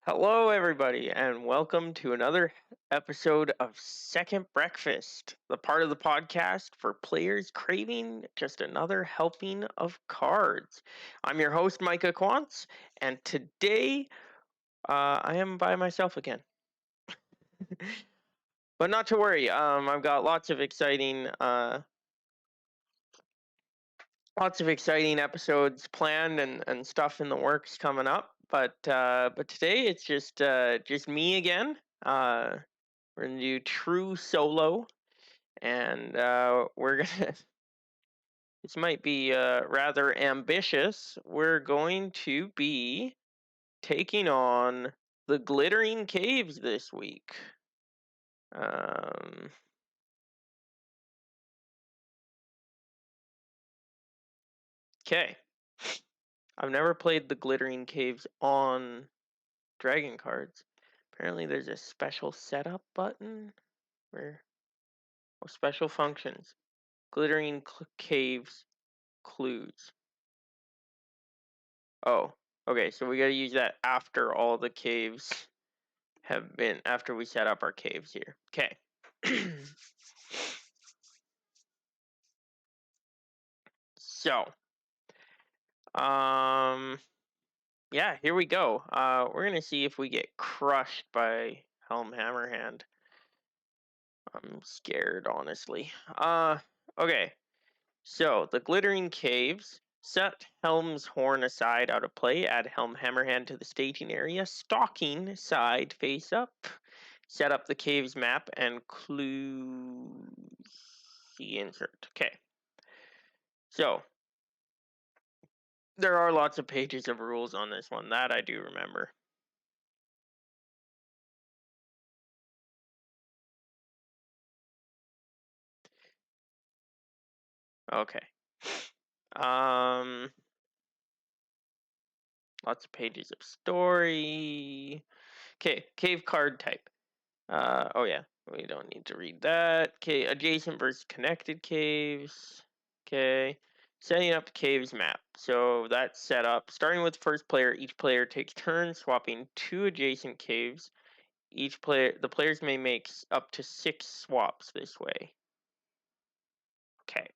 Hello, everybody, and welcome to another episode of Second Breakfast, the part of the podcast for players craving just another helping of cards. I'm your host, Micah Quantz, and today I am by myself again. But not to worry, I've got lots of exciting episodes planned and stuff in the works coming up. But today it's just me again. We're gonna do true solo, and we're gonna. This might be rather ambitious. We're going to be taking on the Glittering Caves this week. Okay. I've never played the Glittering Caves on Dragon cards. Apparently, there's a special setup button where special functions. Glittering Caves clues. Oh, okay. So we got to use that after all the caves have been, after we set up our caves here. Okay. So, yeah, here we go. We're gonna see if we get crushed by Helm Hammerhand. I'm scared, honestly. Okay. So, the Glittering Caves. Set Helm's Horn aside out of play. Add Helm Hammerhand to the staging area. Stalking side face up. Set up the caves map and clue the insert. Okay. So, there are lots of pages of rules on this one. That I do remember. Okay. Lots of pages of story. Okay, cave card type. Oh yeah, we don't need to read that. Okay, adjacent versus connected caves. Okay, setting up caves map. So that's set up. Starting with first player, each player takes turns swapping two adjacent caves. The players may make up to 6 swaps this way. Okay,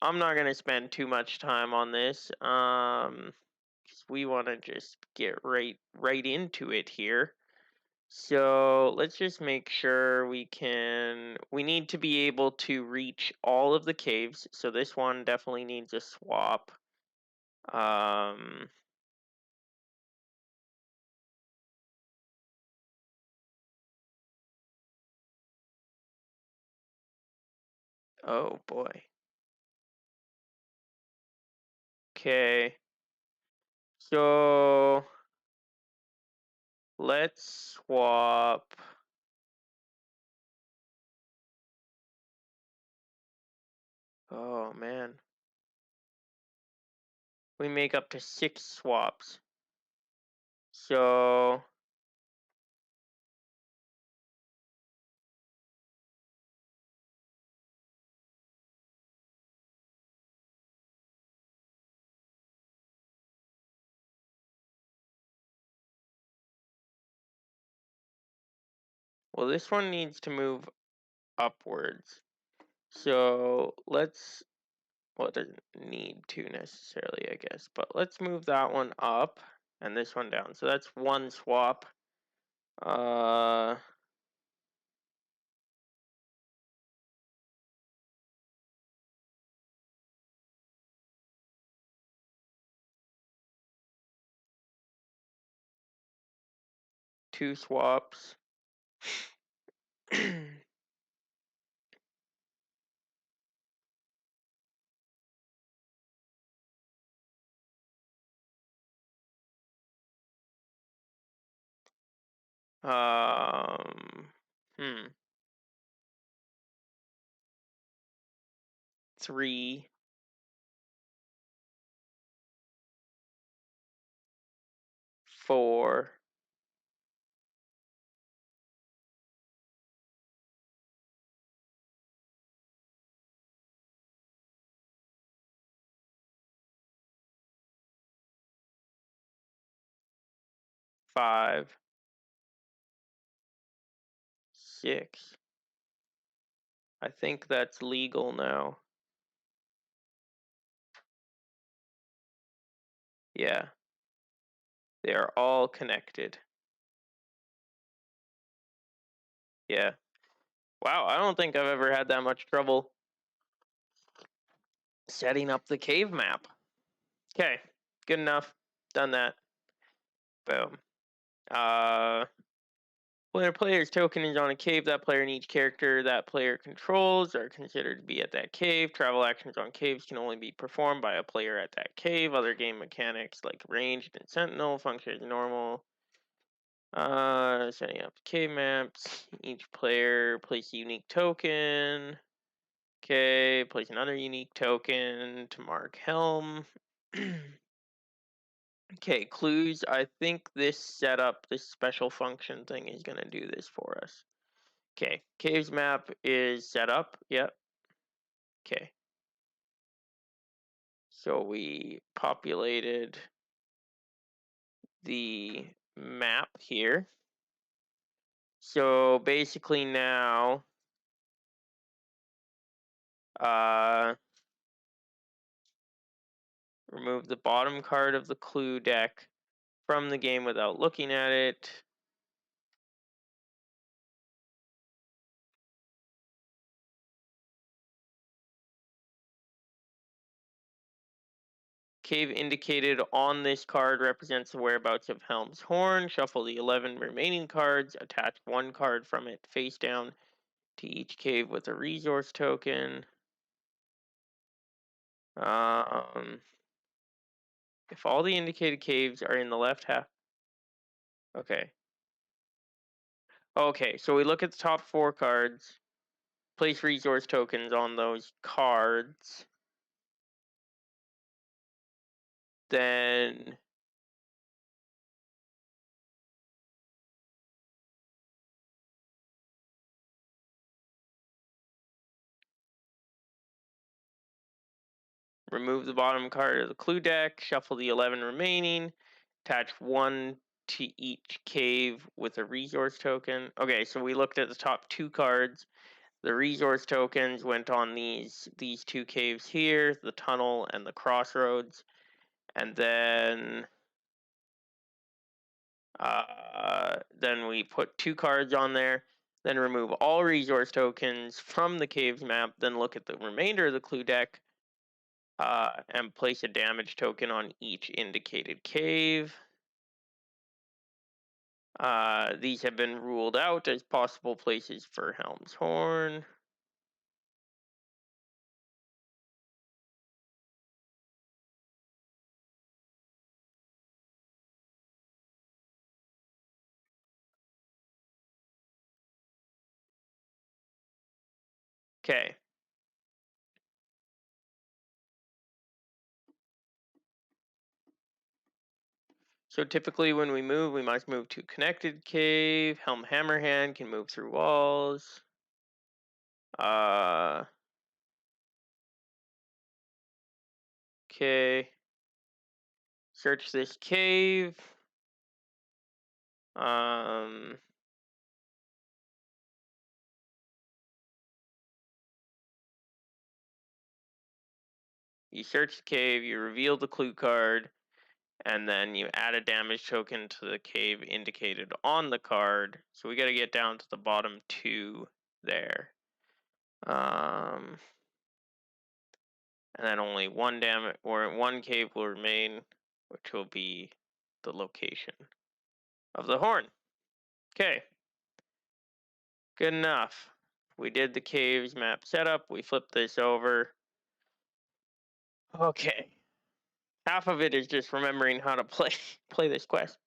I'm not gonna spend too much time on this. 'Cause we want to just get right into it here. So let's just make sure we need to be able to reach all of the caves. So this one definitely needs a swap. Um, oh boy. Okay. So let's swap. Oh man. We make up to 6 swaps. So well, this one needs to move upwards. So let's, well, it doesn't need to necessarily, I guess, but let's move that one up and this one down. So that's one swap. Uh, two swaps. um, hmm. 3. 4. 5. 6. I think that's legal now. Yeah. They are all connected. Yeah. Wow, I don't think I've ever had that much trouble setting up the cave map. Okay, good enough. Done that. Boom. When a player's token is on a cave, that player and each character that player controls are considered to be at that cave. Travel actions on caves can only be performed by a player at that cave. Other game mechanics like ranged and sentinel function as normal. Setting up cave maps. Each player places a unique token. Okay, place another unique token to mark helm. Okay, clues. I think this setup, this special function thing is going to do this for us. Okay, caves map is set up. Yep. Okay. So we populated the map here. So basically now, remove the bottom card of the clue deck from the game without looking at it. Cave indicated on this card represents the whereabouts of Helm's Horn. Shuffle the 11 remaining cards. Attach one card from it face down to each cave with a resource token. If all the indicated caves are in the left half. Okay. Okay, so we look at the top 4 cards. Place resource tokens on those cards. Then remove the bottom card of the clue deck, shuffle the 11 remaining, attach one to each cave with a resource token. Okay, so we looked at the top 2 cards. The resource tokens went on these 2 caves here, the tunnel and the crossroads. And then we put 2 cards on there. Then remove all resource tokens from the caves map. Then look at the remainder of the clue deck. And place a damage token on each indicated cave. These have been ruled out as possible places for Helm's Horn. Okay. So typically when we move, we must move to connected cave. Helm Hammerhand can move through walls. Okay. Search this cave. You search the cave, you reveal the clue card, and then you add a damage token to the cave indicated on the card. So we got to get down to the bottom 2 there. And then only one cave will remain, which will be the location of the horn. Okay. Good enough. We did the caves map setup. We flipped this over. Okay. Half of it is just remembering how to play this quest.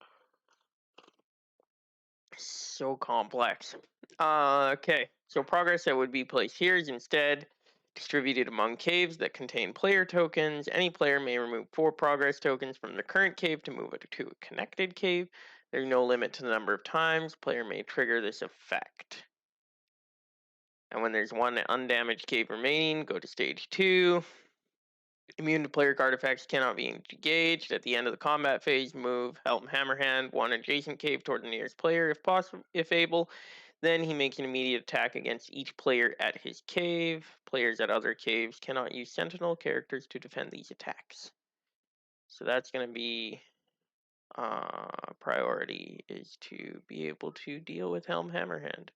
So complex. Okay, so progress that would be placed here is instead distributed among caves that contain player tokens. Any player may remove 4 progress tokens from the current cave to move it to a connected cave. There's no limit to the number of times player may trigger this effect. And when there's 1 undamaged cave remaining, go to stage 2. Immune to player card effects cannot be engaged. At the end of the combat phase, move Helm Hammerhand 1 adjacent cave toward the nearest player if possible, if able. Then he makes an immediate attack against each player at his cave. Players at other caves cannot use sentinel characters to defend these attacks. So that's going to be priority, is to be able to deal with Helm Hammerhand.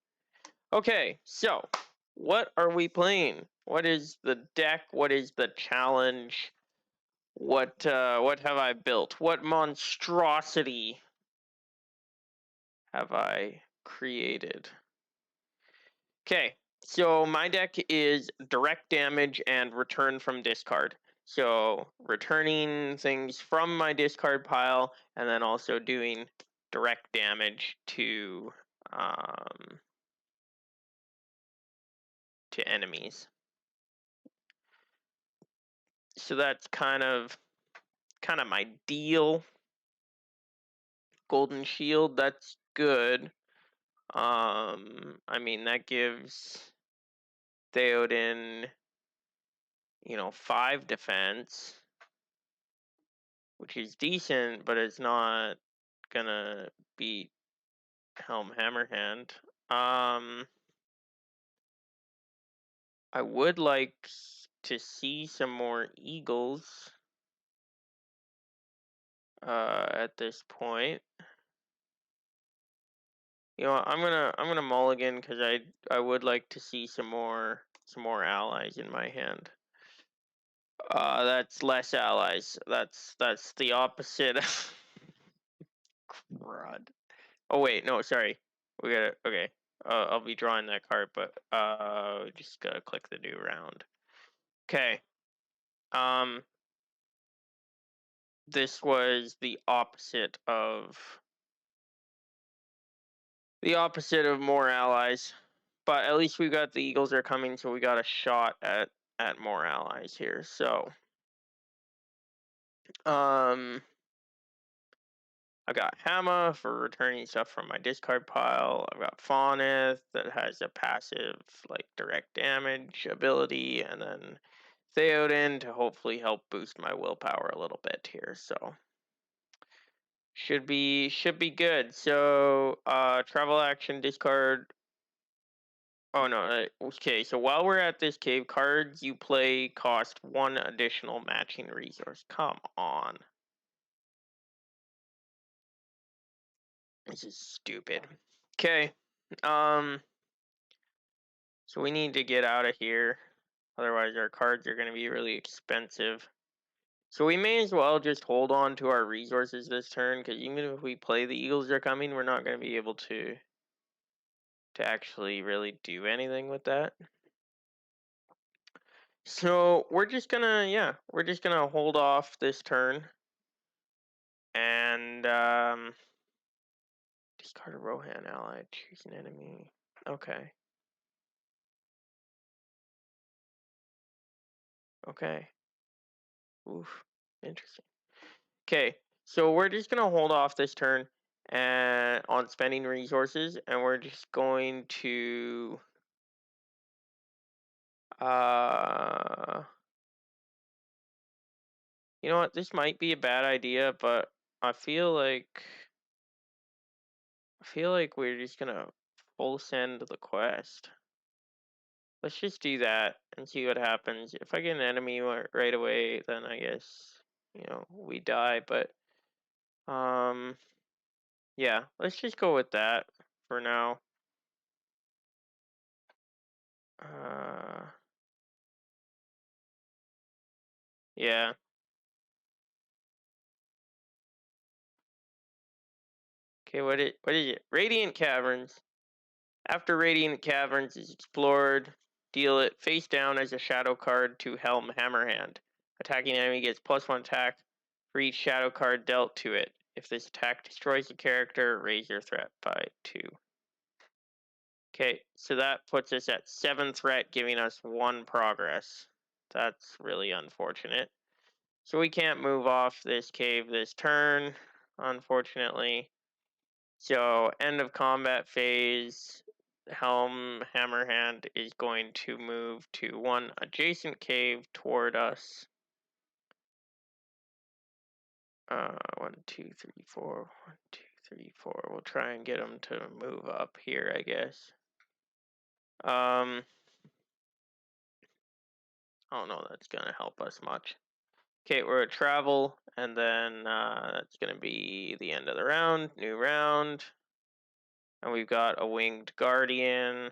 Okay, so what are we playing? What is the deck? What is the challenge? What have I built? What monstrosity have I created? Okay, so my deck is direct damage and return from discard. So returning things from my discard pile and then also doing direct damage to enemies. So that's kind of my deal. Golden Shield, that's good. I mean, that gives Theoden, 5 defense, which is decent, but it's not gonna beat Helm Hammerhand. I would like to see some more eagles at this point. I'm gonna mulligan because I would like to see some more allies in my hand. That's less allies. That's the opposite. Crud. Oh wait, no, sorry. We gotta okay. I'll be drawing that card, but just gotta click the new round. Okay. This was the opposite of more allies, but at least we got the Eagles are coming, so we got a shot at more allies here. So, I got Hammer for returning stuff from my discard pile. I've got Faunith that has a passive, like, direct damage ability, and then Theoden to hopefully help boost my willpower a little bit here. So should be good. So travel action, discard. Oh no, okay. So while we're at this cave, cards you play cost 1 additional matching resource. Come on. This is stupid. Okay. So we need to get out of here. Otherwise our cards are going to be really expensive. So we may as well just hold on to our resources this turn, because even if we play the Eagles are coming, we're not going to be able to actually really do anything with that. So we're just gonna hold off this turn. And discard a Rohan ally, choose an enemy. Okay. Okay. Oof. Interesting. Okay, so we're just gonna hold off this turn and on spending resources, and we're just going to you know what, this might be a bad idea, but I feel like we're just gonna full send the quest. Let's just do that and see what happens. If I get an enemy right away, then I guess, we die, but yeah, let's just go with that for now. Yeah. Okay, what is it? Radiant Caverns. After Radiant Caverns is explored, deal it face down as a shadow card to Helm Hammerhand. Attacking enemy gets +1 attack for each shadow card dealt to it. If this attack destroys the character, raise your threat by 2. Okay, so that puts us at 7 threat, giving us 1 progress. That's really unfortunate. So we can't move off this cave this turn, unfortunately. So end of combat phase, Helm Hammerhand is going to move to 1 adjacent cave toward us. 1, 2, 3, 4. 1, 2, 3, 4. We'll try and get him to move up here, I guess. I don't know that's gonna help us much. Okay, we're at travel, and then that's gonna be the end of the round. New round, and we've got a winged guardian.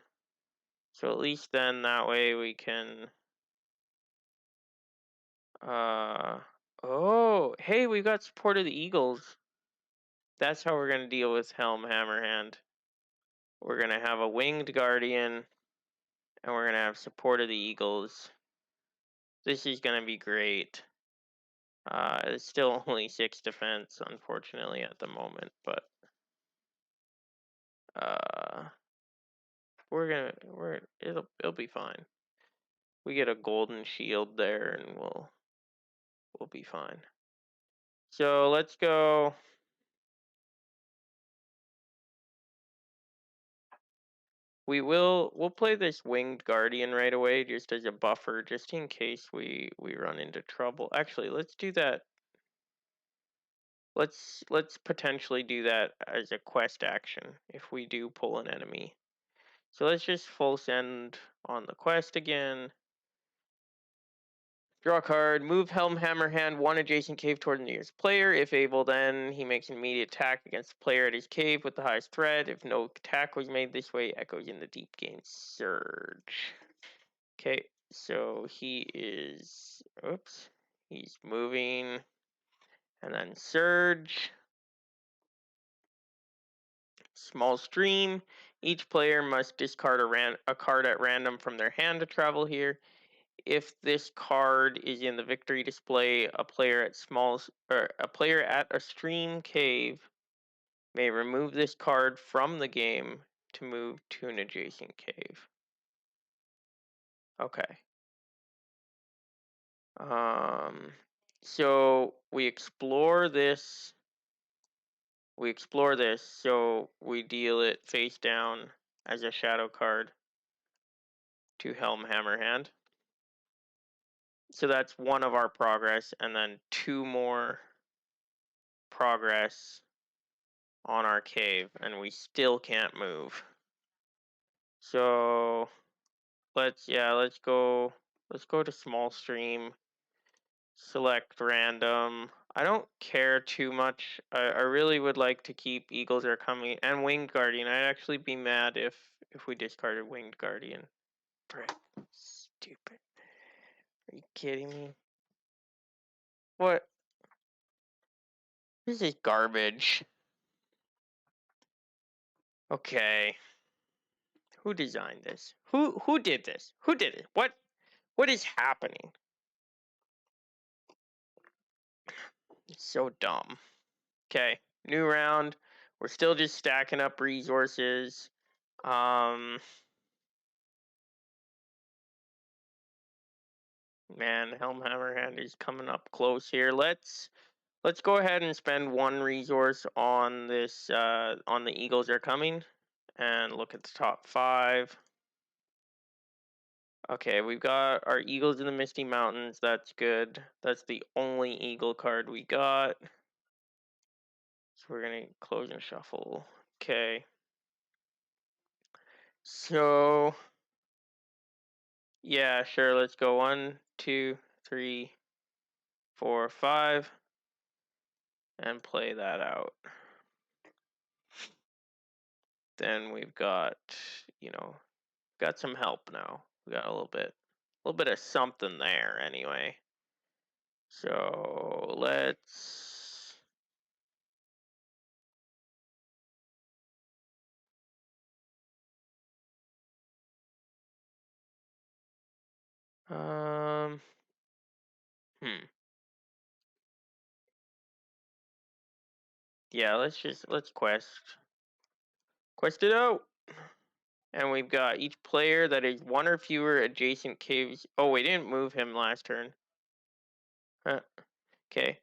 So at least then that way we can. Oh, hey, we got support of the Eagles. That's how we're gonna deal with Helm Hammerhand. We're gonna have a winged guardian, and we're gonna have support of the Eagles. This is gonna be great. It's still only 6 defense, unfortunately, at the moment, but it'll be fine. We get a golden shield there, and we'll be fine. So let's go. We'll play this winged guardian right away, just as a buffer, just in case we run into trouble. Actually, let's do that. Let's potentially do that as a quest action if we do pull an enemy. So let's just full send on the quest again. Draw a card, move Helm Hammerhand 1 adjacent cave toward the nearest player. If able, then he makes an immediate attack against the player at his cave with the highest threat. If no attack was made this way, echoes in the deep gain surge. Okay, so he is, he's moving, and then surge. Small stream. Each player must discard a card at random from their hand to travel here. If this card is in the victory display, a player at a stream cave may remove this card from the game to move to an adjacent cave. Okay. So we explore this. So we deal it face down as a shadow card to Helm Hammerhand. So that's 1 of our progress, and then 2 more progress on our cave, and we still can't move. So let's go to small stream, select random. I don't care too much. I really would like to keep Eagles Are Coming and Winged Guardian. I'd actually be mad if we discarded Winged Guardian. Frick, stupid. Are you kidding me? What? This is garbage. Okay. Who designed this? Who did this? Who did it? What is happening? It's so dumb. Okay, new round. We're still just stacking up resources. Man, Helm Hammerhand is coming up close here. Let's go ahead and spend 1 resource on this on the Eagles Are Coming, and look at the top 5. Okay, we've got our Eagles in the Misty Mountains. That's good. That's the only Eagle card we got. So we're gonna close and shuffle. Okay. So yeah, sure. Let's go 1, 2, 3, 4, 5, and play that out. Then we've got, got some help now. We got a little bit of something there anyway. So let's. Yeah, let's quest it out. And we've got each player that is 1 or fewer adjacent caves. Oh, we didn't move him last turn. Okay.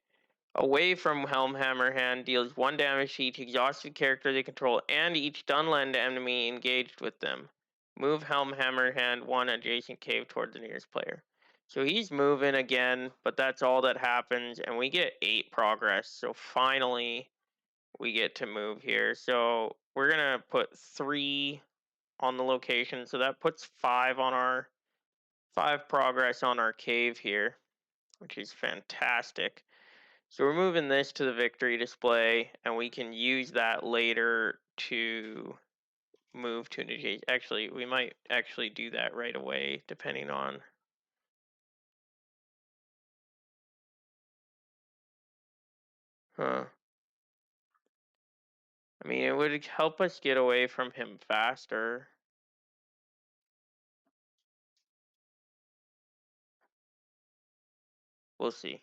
Away from Helm Hammerhand deals 1 damage to each exhausted character they control and each Dunland enemy engaged with them. Move Helm Hammerhand 1 adjacent cave toward the nearest player. So he's moving again, but that's all that happens, and we get 8 progress. So finally, we get to move here. So we're gonna put 3 on the location. So that puts 5 on our 5 progress on our cave here, which is fantastic. So we're moving this to the victory display, and we can use that later to move to an adjacent. Actually, we might actually do that right away, depending on. Huh. I mean, it would help us get away from him faster. We'll see.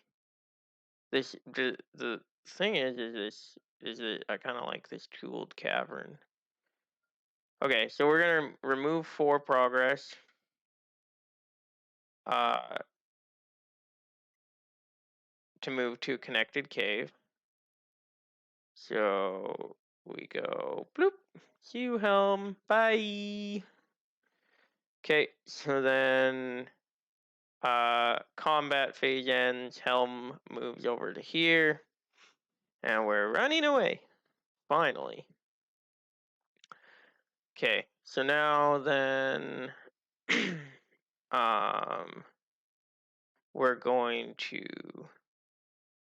The thing is that I kind of like this jeweled cavern. Okay, so we're gonna remove 4 progress. Uh, to move to connected cave. So we go bloop. See you, Helm. Bye. Okay, so then combat phase ends. Helm moves over to here, and we're running away. Finally. Okay, so now then, we're going to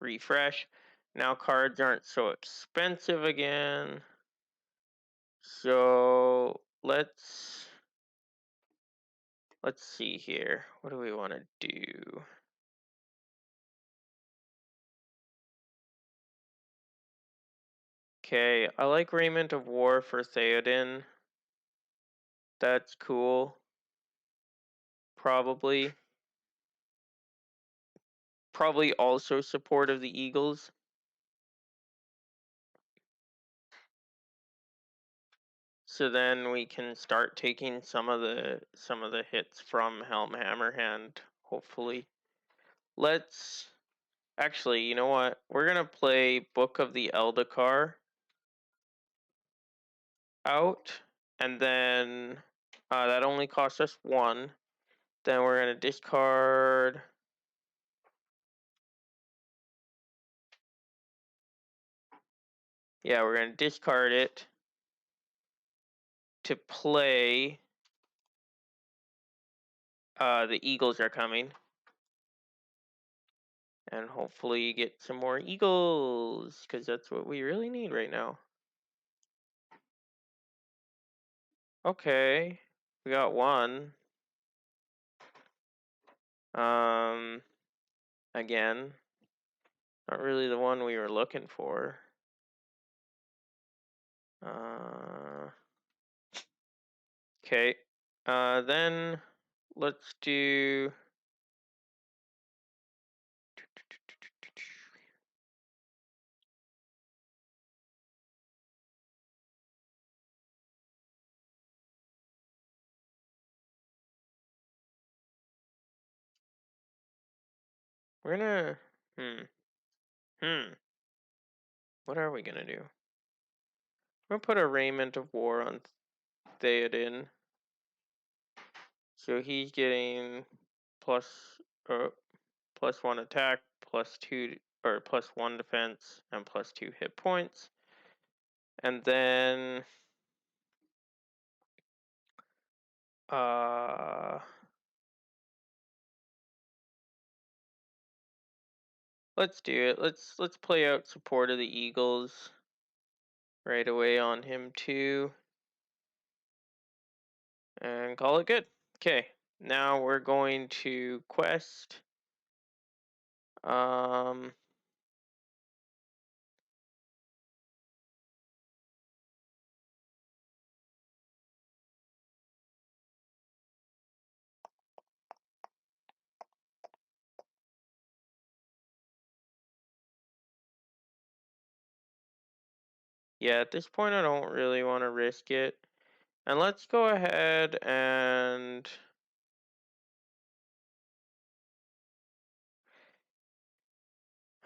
refresh. Now cards aren't so expensive again. So let's see here. What do we want to do? Okay, I like Raiment of War for Theoden. That's cool. Probably also support of the Eagles. So then we can start taking some of the hits from Helm Hammerhand, hopefully. Let's actually, you know what? We're gonna play Book of the Eldacar out, and then that only costs us 1. Then we're gonna discard. Yeah, we're gonna discard it to play. The Eagles are coming, and hopefully get some more Eagles, because that's what we really need right now. Okay, we got 1. Again, not really the one we were looking for. Okay. Then let's do. We're gonna. What are we gonna do? We're gonna put a Raiment of War on Theoden. So he's getting plus, +1 attack, +2 or +1 defense, and +2 hit points. And then let's do it. Let's play out support of the Eagles right away on him too. And call it good. Okay. Now we're going to quest. Yeah, at this point I don't really want to risk it. And let's go ahead and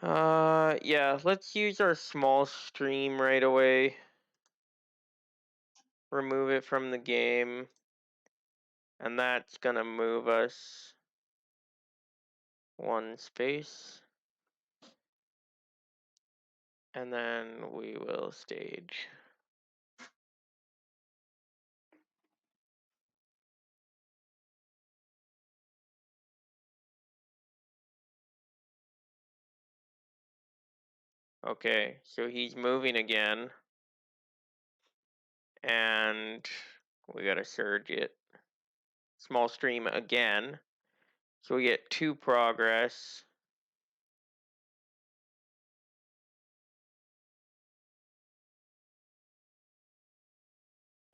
yeah, let's use our small stream right away. Remove it from the game. And that's gonna move us 1 space. And then we will stage. Okay, so he's moving again. And we gotta surge it. Small stream again. So we get 2 progress.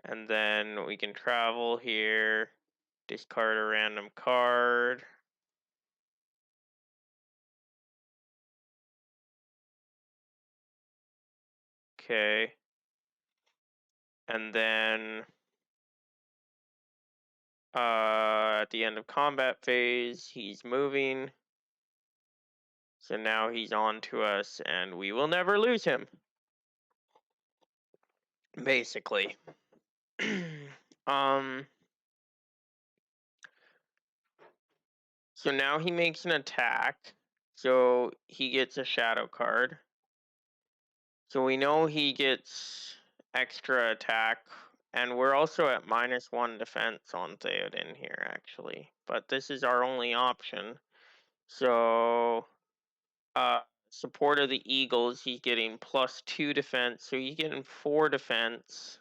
And then we can travel here, discard a random card. Okay. And then at the end of combat phase, he's moving. So now he's on to us and we will never lose him. Basically. So now he makes an attack. So he gets a shadow card. So we know he gets extra attack. And we're also at -1 defense on Theoden here, actually. But this is our only option. So, support of the Eagles, he's getting +2 defense. So he's getting 4 defense.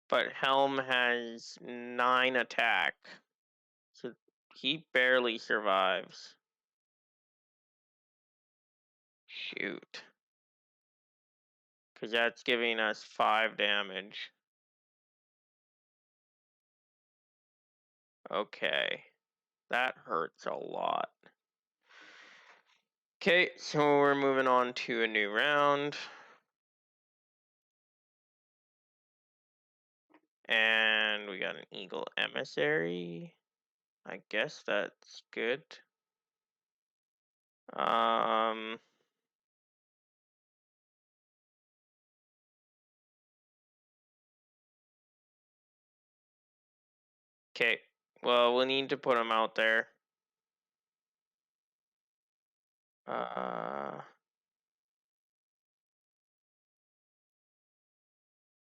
But Helm has 9 attack. So he barely survives. Shoot. Because that's giving us 5 damage. Okay. That hurts a lot. Okay, so we're moving on to a new round. And we got an Eagle Emissary. I guess that's good. Okay. Well, we'll need to put him out there.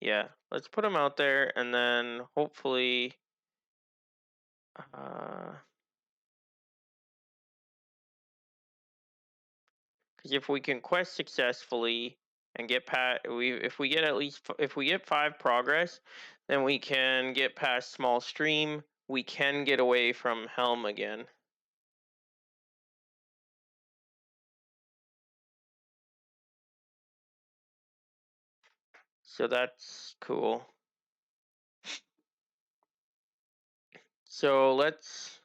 Yeah, let's put him out there and then hopefully because if we can quest successfully and get past, if we get at least if we get 5 progress, then we can get past small stream. We can get away from Helm again. So that's cool. So let's.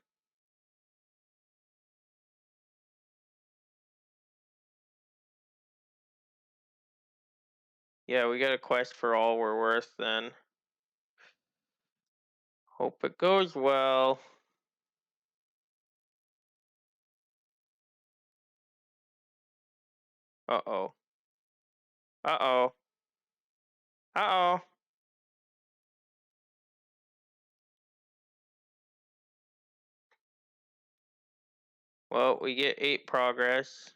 Yeah, we got a quest for all we're worth then. Hope it goes well. Uh-oh. Uh-oh. Uh-oh. Well, we get 8 progress.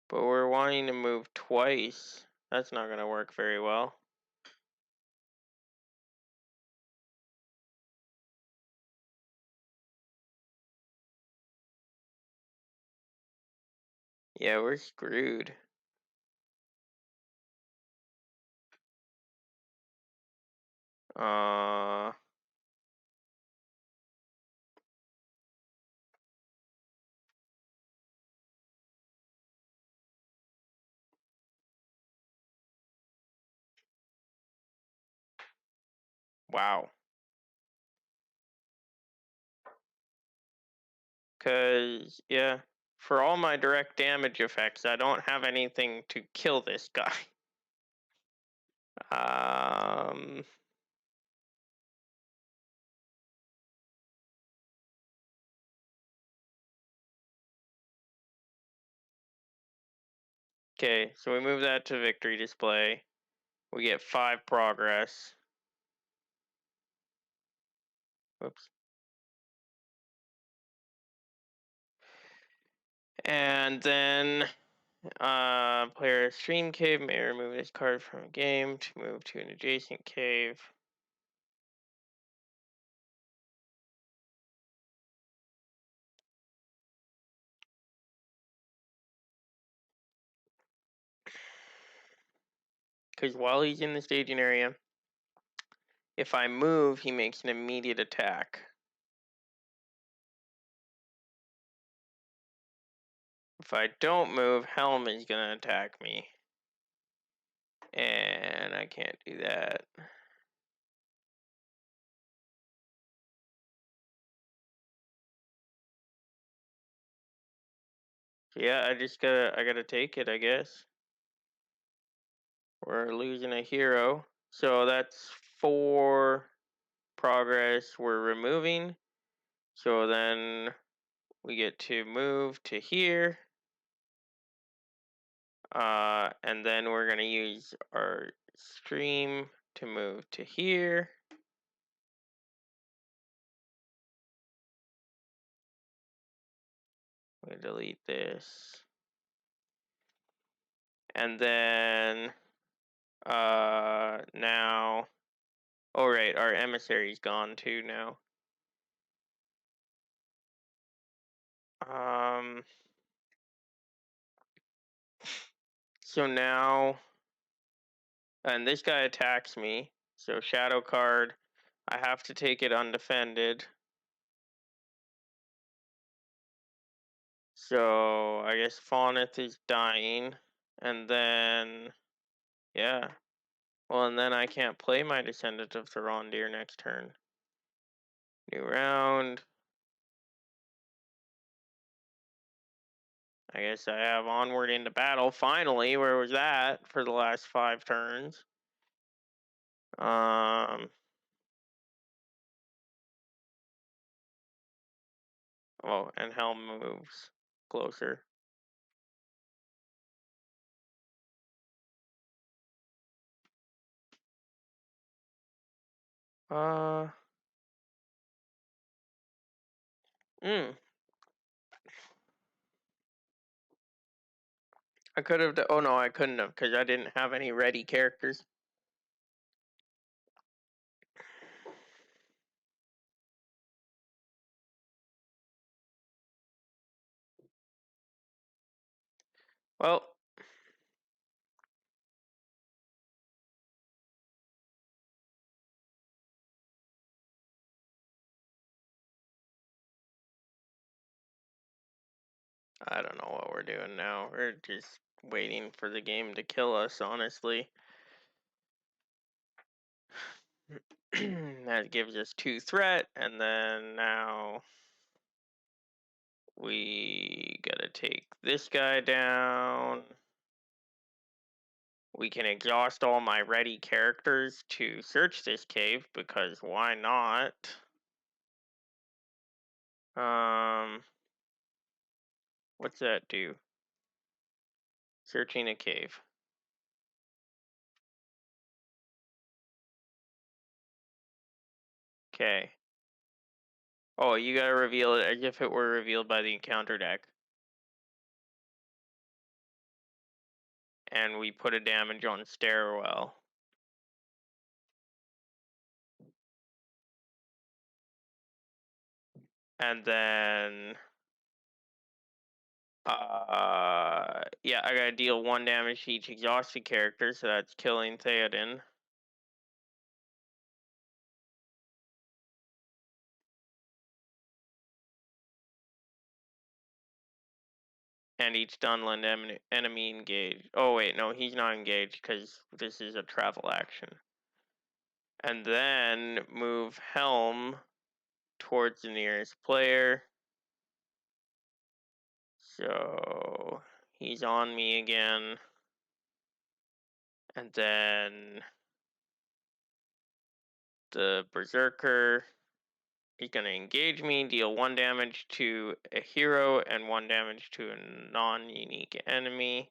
But we're wanting to move twice. That's not going to work very well. Yeah, we're screwed. Wow. Because, yeah, for all my direct damage effects, I don't have anything to kill this guy. Okay, so we move that to victory display. We get 5 progress. Whoops. And then player stream cave may remove this card from a game to move to an adjacent cave. Because while he's in the staging area, if I move, he makes an immediate attack. If I don't move, Helm is going to attack me. And I can't do that. So yeah, I gotta take it, I guess. We're losing a hero. So that's 4 progress we're removing. So then we get to move to here. And then we're going to use our stream to move to here. We delete this. And then now, oh right, our emissary's gone too now. So now, and this guy attacks me. So shadow card, I have to take it undefended. So I guess Fauneth is dying. And then, yeah. Well, and then I can't play my Descendant of Throndir next turn. New round. I guess I have Onward into Battle. Finally, where was that for the last 5 turns? Oh, and Helm moves closer. I could have. Oh no, I couldn't have because I didn't have any ready characters. Well, I don't know what we're doing now. We're just waiting for the game to kill us, honestly. That gives us 2 threat, and then now we gotta take this guy down. We can exhaust all my ready characters to search this cave, because why not? What's that do? Searching a cave. Okay. Oh, you gotta reveal it as if it were revealed by the encounter deck. And we put a damage on Stairwell. And then yeah, I gotta deal 1 damage to each exhausted character, so that's killing Theoden. And each Dunland enemy engaged. Oh wait, no, he's not engaged because this is a travel action. And then move Helm towards the nearest player. So he's on me again. And then the Berserker is going to engage me, deal 1 damage to a hero and 1 damage to a non-unique enemy.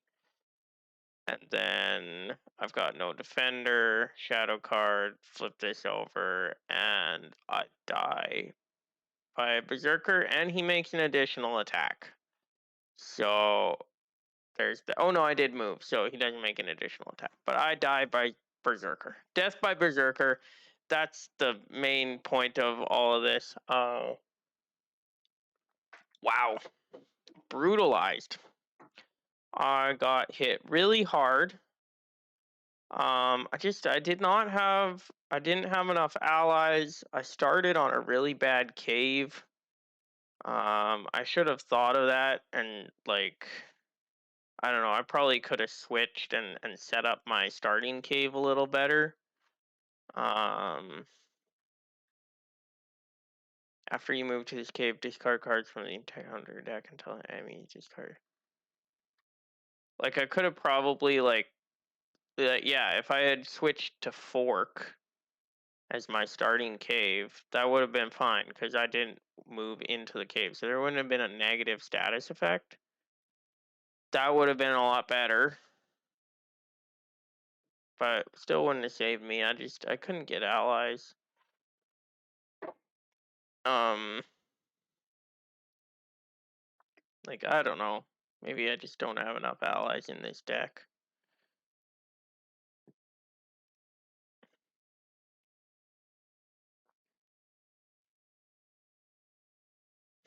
And then I've got no defender, shadow card, flip this over, and I die by a Berserker, and he makes an additional attack. So there's the. Oh no, I did move, so he doesn't make an additional attack. But I die by Berserker. Death by Berserker. That's the main point of all of this. Wow, brutalized. I got hit really hard. I didn't have enough allies. I started on a really bad cave. I should have thought of that and like I don't know, I probably could have switched and set up my starting cave a little better. After you move to this cave, discard cards from the entire hunter deck until an enemy discard. Like I could have probably yeah, if I had switched to fork as my starting cave, that would have been fine because I didn't move into the cave. So there wouldn't have been a negative status effect. That would have been a lot better. But still wouldn't have saved me. I couldn't get allies. Like I don't know. Maybe I just don't have enough allies in this deck.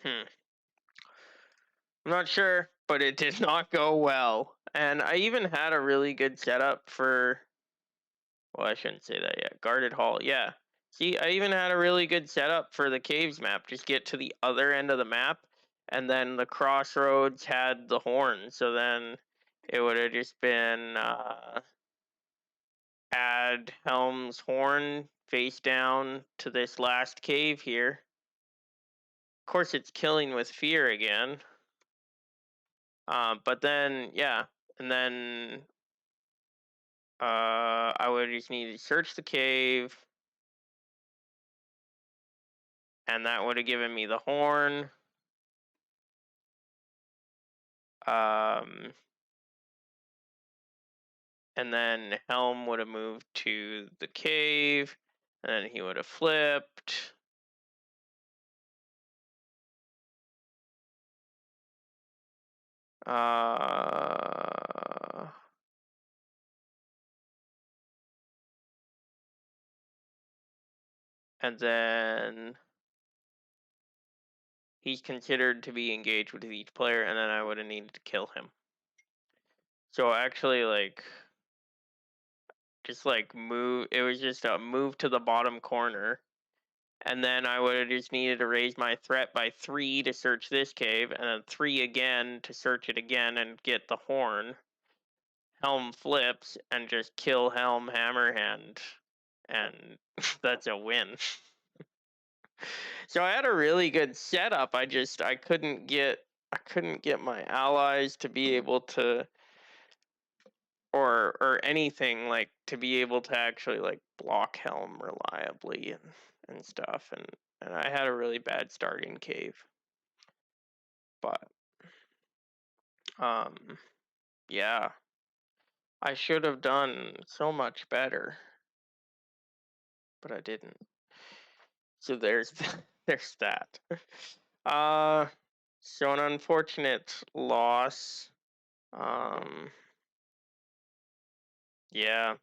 I'm not sure, but it did not go well. And I even had a really good setup for. Well, I shouldn't say that yet. Guarded Hall, yeah. See, I even had a really good setup for the caves map. Just get to the other end of the map, and then the crossroads had the horn. So then it would have just been add Helm's Horn face down to this last cave here. Of course, it's killing with fear again. But then, yeah, and then I would just need to search the cave, and that would have given me the horn. And then Helm would have moved to the cave, and then he would have flipped. And then he's considered to be engaged with each player, and then I would have needed to kill him. So actually, just move. It was just a move to the bottom corner, and then I would have just needed to raise my threat by 3 to search this cave, and then 3 again to search it again and get the horn. Helm flips and just kill Helm Hammerhand, and that's a win. So I had a really good setup. I couldn't get my allies to be able to or anything to be able to actually block Helm reliably and stuff, and I had a really bad starting cave. But yeah, I should have done so much better, but I didn't. So there's there's that. So an unfortunate loss. Yeah.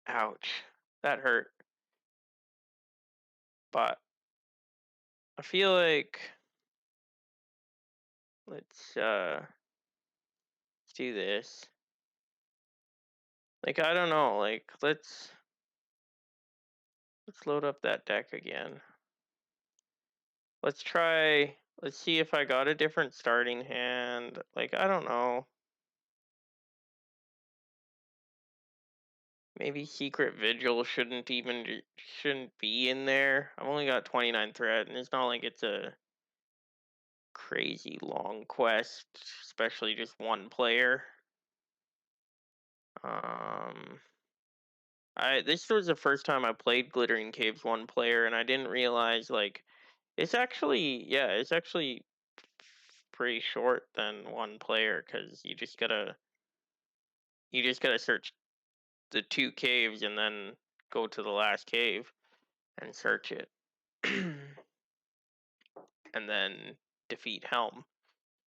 Ouch. That hurt. But I feel like let's do this. I don't know, let's load up that deck again. Let's see if I got a different starting hand. I don't know. Maybe Secret Vigil shouldn't be in there. I've only got 29 threat, and it's not like it's a crazy long quest, especially just one player. This was the first time I played Glittering Caves one player, and I didn't realize it's actually pretty short than one player because you just gotta search the 2 caves and then go to the last cave and search it. and then defeat Helm.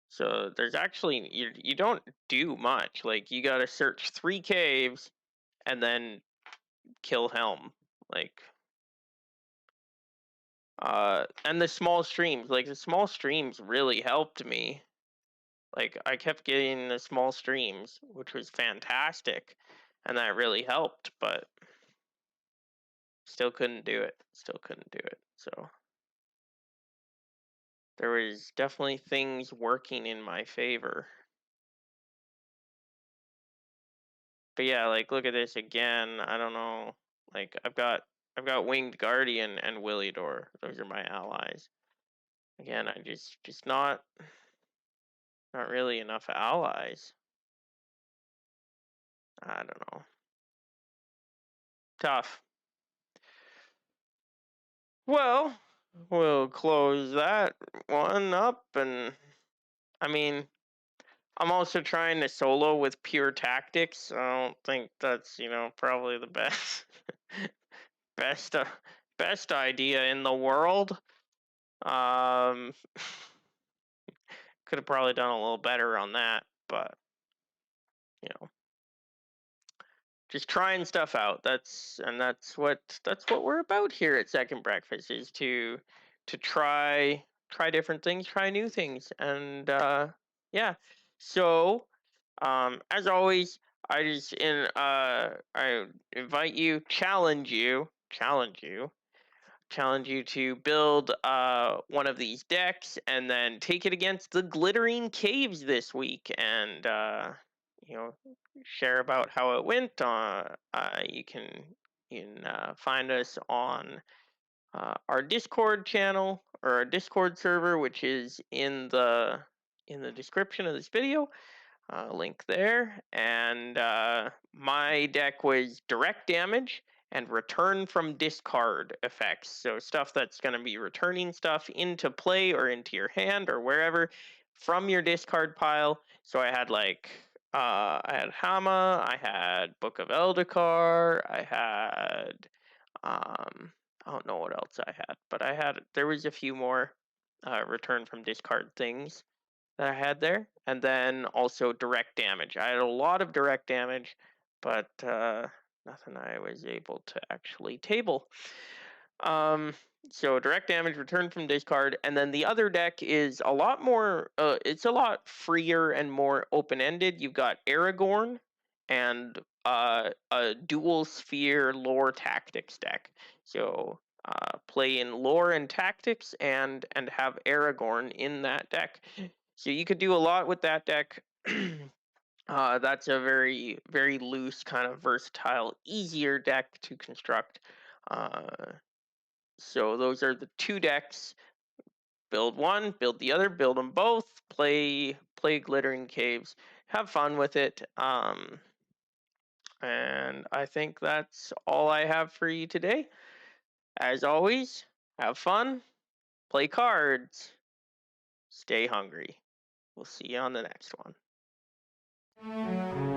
So there's actually you don't do much. Like you got to search 3 caves and then kill Helm. Like and the small streams, like the small streams really helped me. Like I kept getting the small streams, which was fantastic, and that really helped, but still couldn't do it. Still couldn't do it. So there was definitely things working in my favor. But yeah, like look at this again. I don't know. Like I've got Winged Guardian and Willidor. Those are my allies. Again, I just not really enough allies. I don't know. Tough. Well, we'll close that one up, and I mean, I'm also trying to solo with pure tactics. I don't think that's, probably the best best uh, best idea in the world. Um could have probably done a little better on that, but you know, just trying stuff out. That's what we're about here at Second Breakfast, is to try different things, try new things, and yeah. So as always, I invite you, challenge you to build one of these decks and then take it against the glittering caves this week, and you know share about how it went. You can find us on our Discord channel, or our Discord server, which is in the description of this video. Link there. And my deck was direct damage and return from discard effects. So stuff that's going to be returning stuff into play or into your hand or wherever from your discard pile. So I had Hama, I had Book of Eldakar, I had I don't know what else I had, but there was a few more return from discard things that I had there, and then also direct damage. I had a lot of direct damage, but nothing I was able to actually table. Um, so direct damage, return from discard, and then the other deck is a lot more. It's a lot freer and more open-ended. You've got Aragorn and a dual sphere lore tactics deck. So play in lore and tactics, and have Aragorn in that deck. So you could do a lot with that deck. That's a very, very loose, kind of versatile, easier deck to construct. So those are the 2 decks. Build one, build the other, build them both. Play Glittering Caves. Have fun with it. And I think that's all I have for you today. As always, have fun, play cards, stay hungry. We'll see you on the next one.